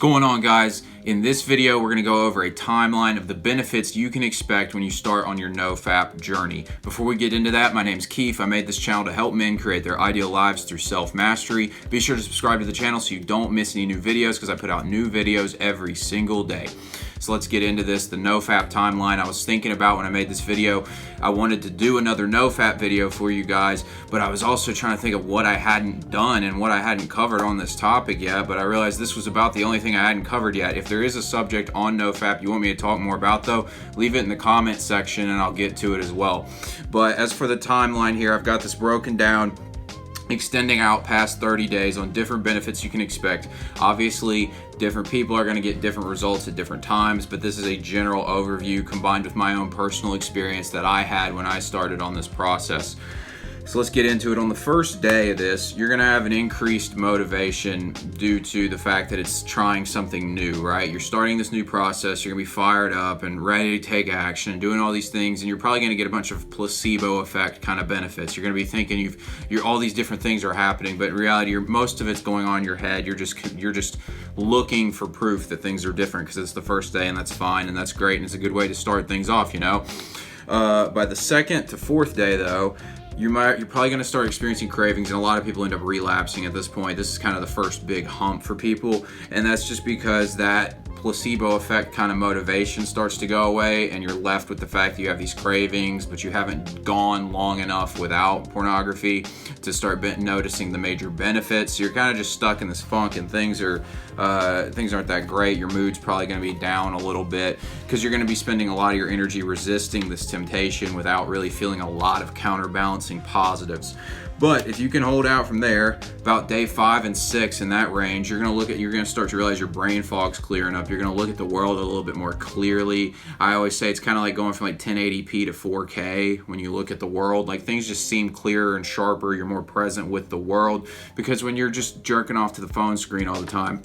going on, guys? In this video, we're going to go over a timeline of the benefits you can expect when you start on your Nofap journey. Before we get into that, my name's Keith. I made this channel to help men create their ideal lives through self-mastery. Be sure to subscribe to the channel so you don't miss any new videos because I put out new videos every single day. So let's get into this, the Nofap timeline. I was thinking about when I made this video, I wanted to do another Nofap video for you guys, but I was also trying to think of what I hadn't done and what I hadn't covered on this topic yet, but I realized this was about the only thing I hadn't covered yet. If there is a subject on Nofap you want me to talk more about though, leave it in the comment section and I'll get to it as well. But as for the timeline here, I've got this broken down, extending out past 30 days on different benefits you can expect. Obviously, different people are going to get different results at different times, but this is a general overview combined with my own personal experience that I had when I started on this process. So let's get into it. On the first day of this, you're going to have an increased motivation due to the fact that it's trying something new, right? You're starting this new process, you're going to be fired up and ready to take action and doing all these things, and you're probably going to get a bunch of placebo effect kind of benefits. You're going to be thinking you're all these different things are happening, but in reality, most of it's going on in your head. You're just looking for proof that things are different because it's the first day, and that's fine, and that's great, and it's a good way to start things off, you know? By the second to fourth day, though, you're probably going to start experiencing cravings, and a lot of people end up relapsing at this point. This is kind of the first big hump for people, and that's just because that placebo effect kind of motivation starts to go away, and you're left with the fact that you have these cravings, but you haven't gone long enough without pornography to start noticing the major benefits. So you're kind of just stuck in this funk, and things aren't that great. Your mood's probably going to be down a little bit because you're going to be spending a lot of your energy resisting this temptation without really feeling a lot of counterbalancing positives. But if you can hold out from there, about day 5 and 6 in that range, you're going to start to realize your brain fog's clearing up. You're going to look at the world a little bit more clearly. I always say it's kind of like going from like 1080p to 4K when you look at the world. Like, things just seem clearer and sharper. You're more present with the world, because when you're just jerking off to the phone screen all the time,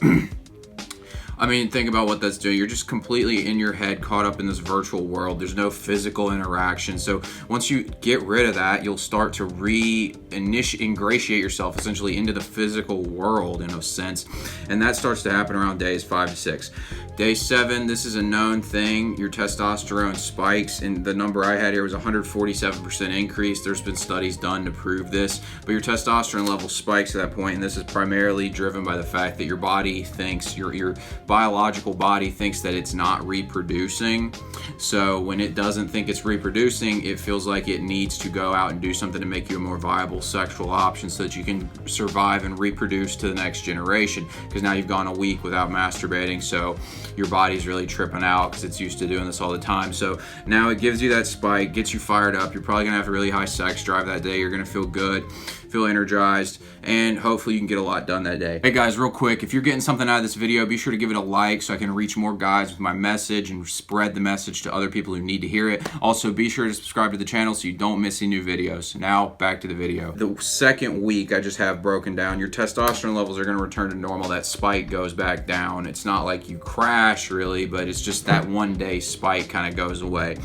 I mean, think about what that's doing. You're just completely in your head, caught up in this virtual world. There's no physical interaction. So once you get rid of that, you'll start to ingratiate yourself essentially into the physical world in a sense. And that starts to happen around days 5 to 6. Day 7, this is a known thing. Your testosterone spikes, and the number I had here was 147% increase. There's been studies done to prove this, but your testosterone level spikes at that point, and this is primarily driven by the fact that your body thinks, your biological body thinks that it's not reproducing. So when it doesn't think it's reproducing, it feels like it needs to go out and do something to make you a more viable sexual option so that you can survive and reproduce to the next generation, because now you've gone a week without masturbating, so your body's really tripping out because it's used to doing this all the time. So now it gives you that spike, gets you fired up. You're probably gonna have a really high sex drive that day. You're gonna feel good, feel energized, and hopefully you can get a lot done that day. Hey guys, real quick, if you're getting something out of this video, be sure to give it a like so I can reach more guys with my message and spread the message to other people who need to hear it. Also, be sure to subscribe to the channel so you don't miss any new videos. Now, back to the video. The second week I just have broken down. Your testosterone levels are gonna return to normal. That spike goes back down. It's not like you crash really, but it's just that one day spike kind of goes away.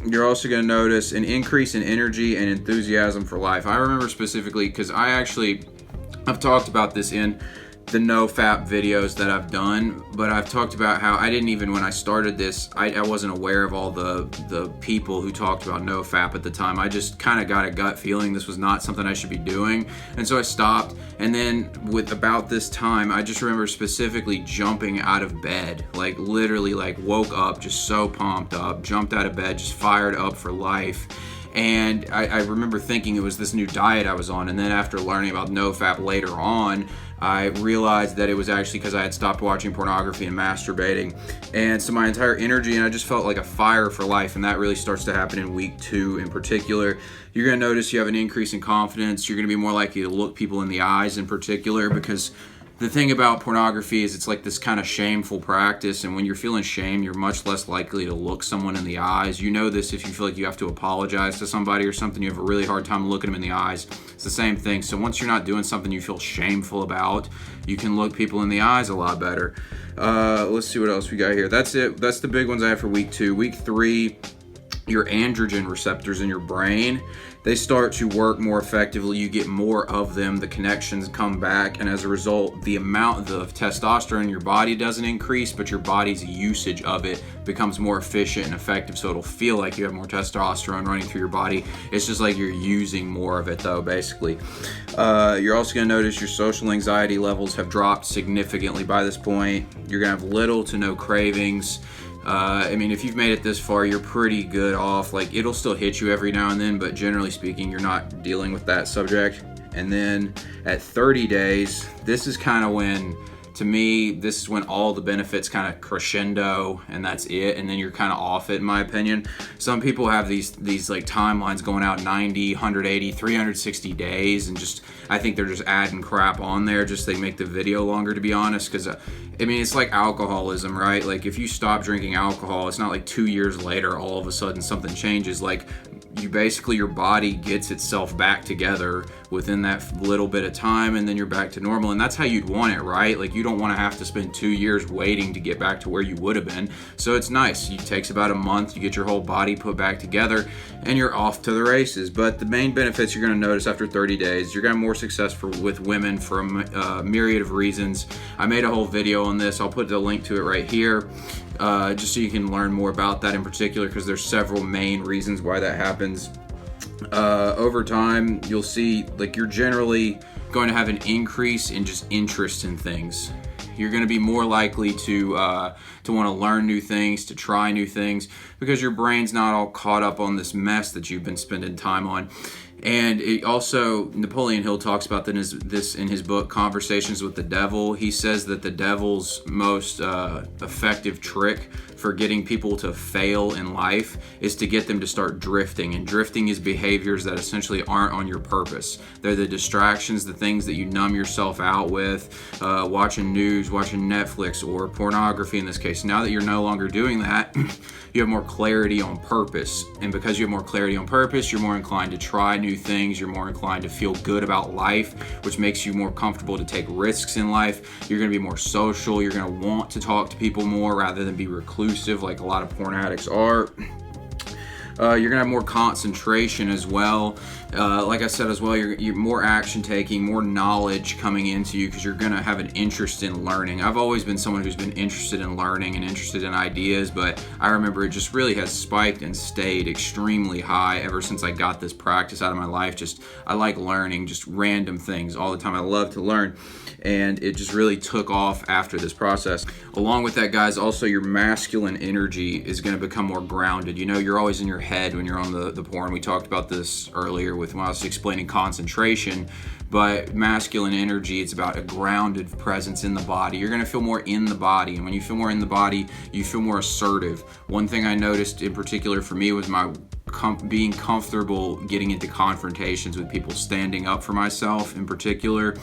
You're also going to notice an increase in energy and enthusiasm for life. I remember specifically because I've talked about this in the Nofap videos that I've done, but I've talked about how I didn't even, when I started this, I wasn't aware of all the people who talked about Nofap at the time. I just kind of got a gut feeling this was not something I should be doing, and so I stopped. And then with about this time, I just remember specifically jumping out of bed, like literally like woke up just so pumped up, jumped out of bed, just fired up for life. And I remember thinking it was this new diet I was on, and then after learning about Nofap later on, I realized that it was actually because I had stopped watching pornography and masturbating. And so my entire energy, and I just felt like a fire for life, and that really starts to happen in week 2 in particular. You're going to notice you have an increase in confidence. You're going to be more likely to look people in the eyes in particular, because the thing about pornography is it's like this kind of shameful practice, and when you're feeling shame, you're much less likely to look someone in the eyes. You know this if you feel like you have to apologize to somebody or something, you have a really hard time looking them in the eyes. It's the same thing. So once you're not doing something you feel shameful about, you can look people in the eyes a lot better. Let's see what else we got here. That's it. That's the big ones I have for week 2. Week 3, your androgen receptors in your brain they start to work more effectively. You get more of them, the connections come back, and as a result, the amount of testosterone in your body doesn't increase, but your body's usage of it becomes more efficient and effective, so it'll feel like you have more testosterone running through your body. It's just like you're using more of it though, basically. You're also going to notice your social anxiety levels have dropped significantly by this point. You're going to have little to no cravings. I mean, if you've made it this far, you're pretty good off. Like, it'll still hit you every now and then, but generally speaking, you're not dealing with that subject. And then at 30 days, this is kind of when, to me, this is when all the benefits kind of crescendo, and that's it. And then you're kind of off it, in my opinion. Some people have these like timelines going out 90, 180, 360 days, and just, I think they're just adding crap on there just so they make the video longer, to be honest. Because I mean, it's like alcoholism, right? Like, if you stop drinking alcohol, it's not like 2 years later all of a sudden something changes. Like, you basically, your body gets itself back together within that little bit of time, and then you're back to normal. And that's how you'd want it, right? Like, you don't want to have to spend 2 years waiting to get back to where you would have been. So it's nice. It takes about a month, you get your whole body put back together, and you're off to the races. But the main benefits you're going to notice after 30 days, you're going to have more success with women for a myriad of reasons. I made a whole video on this. I'll put the link to it right here, just so you can learn more about that in particular, because there's several main reasons why that happens. Over time, you'll see, like, you're generally going to have an increase in just interest in things. You're going to be more likely to want to learn new things, to try new things, because your brain's not all caught up on this mess that you've been spending time on. And it also, Napoleon Hill talks about this in his book, Conversations with the Devil. He says that the devil's most effective trick for getting people to fail in life is to get them to start drifting. And drifting is behaviors that essentially aren't on your purpose. They're the distractions, the things that you numb yourself out with, watching news, watching Netflix, or pornography in this case. Now that you're no longer doing that, you have more clarity on purpose. And because you have more clarity on purpose, you're more inclined to try new things. You're more inclined to feel good about life, which makes you more comfortable to take risks in life. You're going to be more social. You're going to want to talk to people more rather than be reclusive like a lot of porn addicts are. You're going to have more concentration as well. Like I said as well, you're more action taking, more knowledge coming into you, because you're going to have an interest in learning. I've always been someone who's been interested in learning and interested in ideas, but I remember it just really has spiked and stayed extremely high ever since I got this practice out of my life. Just, I like learning just random things all the time. I love to learn, and it just really took off after this process. Along with that, guys, also your masculine energy is going to become more grounded. You know, you're always in your head when you're on the porn. We talked about this earlier when I was explaining concentration, but masculine energy, it's about a grounded presence in the body. You're going to feel more in the body, and when you feel more in the body, you feel more assertive. One thing I noticed in particular for me was my being comfortable getting into confrontations with people, standing up for myself in particular,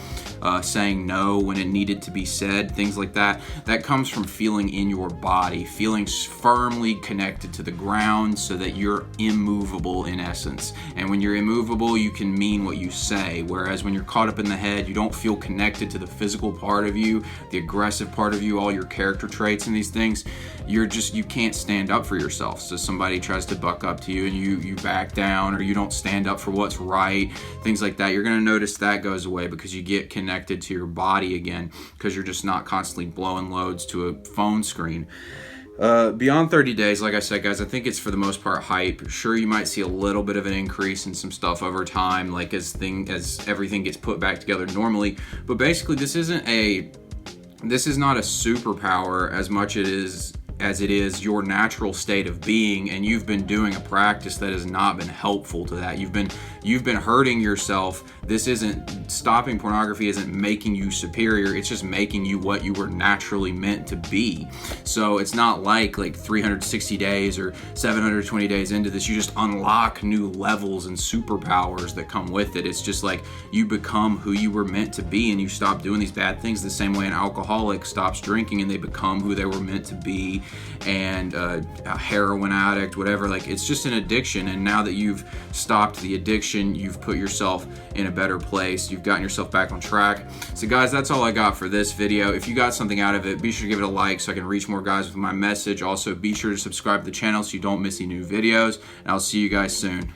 saying no when it needed to be said, things like that. That comes from feeling in your body, feeling firmly connected to the ground so that you're immovable in essence. And when you're immovable, you can mean what you say. Whereas when you're caught up in the head, you don't feel connected to the physical part of you, the aggressive part of you, all your character traits and these things. You can't stand up for yourself. So somebody tries to buck up to you and you back down, or you don't stand up for what's right, things like that. You're going to notice that goes away because you get connected to your body again, because you're just not constantly blowing loads to a phone screen. Beyond 30 days, like I said, guys, I think it's for the most part hype. Sure, you might see a little bit of an increase in some stuff over time, like as everything gets put back together normally. But basically, this is not a superpower as much as it is your natural state of being, and you've been doing a practice that has not been helpful to that. You've been hurting yourself. Stopping pornography isn't making you superior, it's just making you what you were naturally meant to be. So it's not like 360 days or 720 days into this, you just unlock new levels and superpowers that come with it. It's just like you become who you were meant to be, and you stop doing these bad things the same way an alcoholic stops drinking and they become who they were meant to be. And a heroin addict, whatever, it's just an addiction. And now that you've stopped the addiction, you've put yourself in a better place. You've gotten yourself back on track. So guys, that's all I got for this video. If you got something out of it, be sure to give it a like so I can reach more guys with my message. Also, be sure to subscribe to the channel so you don't miss any new videos, and I'll see you guys soon.